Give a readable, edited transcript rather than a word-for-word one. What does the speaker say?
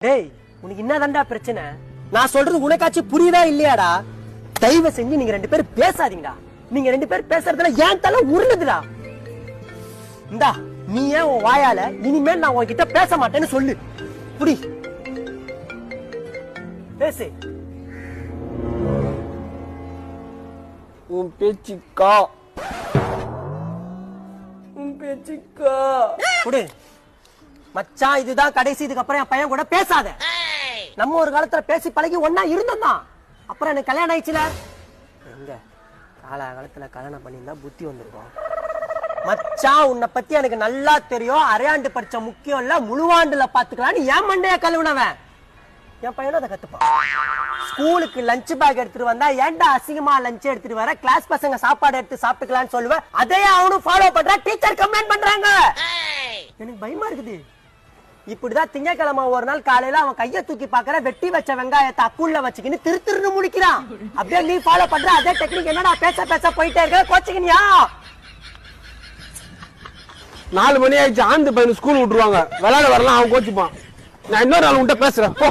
டேய் உனக்கு என்னதான்டா பிரச்சனை? நான் சொல்றது உனக்காச்சும் புரியுதா இல்லையாடா? தயவு செஞ்சு நீங்க ரெண்டு பேரும் பேசாதீங்கடா. நீங்க ரெண்டு பேரும் பேசுறதுல ஏன் தலை உருளுதுடா. இந்தா நீ ஏன் உன் வாயால இனிமேல் நான் உன்கிட்ட பேச மாட்டேன்னு சொல்லு. புடி பேசு. உன் பேச்சுக்கா உன் பேச்சுக்கா புடி மச்சான். இதுதான் கடைசி. இதுக்கப்புறம் என் பையன் கூட பேசாத. நம்ம ஒரு காலத்துல பேசி பழகி ஒன்னா இருந்தோம் தான். அப்புறம் எனக்கு கல்யாணம் ஆயிடுச்சுல. எங்க காலத்துல கல்யாணம் பண்ணியிருந்தா புத்தி வந்திருக்கும். மச்சான் உன்னை பத்தி எனக்கு நல்லா தெரியும். அரையாண்டு படிச்ச முக்கியம் இல்ல, முழுவாண்டுல பாத்துக்கலான்னு என் மண்டைய கழுவுனவன். என் பையனும் அதை கத்துப்பான். ஸ்கூலுக்கு லஞ்ச் பேக் எடுத்துட்டு வந்தா ஏன்டா அசிங்கமா லஞ்ச் எடுத்துட்டு வர, கிளாஸ் பசங்க சாப்பாடு எடுத்து சாப்பிட்டுக்கலாம்னு சொல்லுவேன். அதே அவனும் ஃபாலோ பண்ற. டீச்சர் கம்ப்ளைண்ட் பண்றாங்க. எனக்கு பயமா இருக்குது. இப்படிதான் திங்கக்கிழமை ஒரு நாள் காலையில அவன் கைய தூக்கி பாக்குற, வெட்டி வச்ச வெங்காயத்தை அக்குள்ள வச்சுக்கின்னு திருன்னு முடிக்கிறான். அப்படியே நீ ஃபாலோ பண்ற அதே டெக்னிக். என்னடா பேச போயிட்டே இருக்க, கோச்சிக்கினியா? 4 மணி ஆயிடுச்சு. ஆந்து பையன் ஸ்கூல் விட்டுருவாங்க. விளையாட வரலாம், அவன் கோச்சுப்பான். நான் இன்னொரு ஆள் உன்கிட்ட பேசுறேன் போ.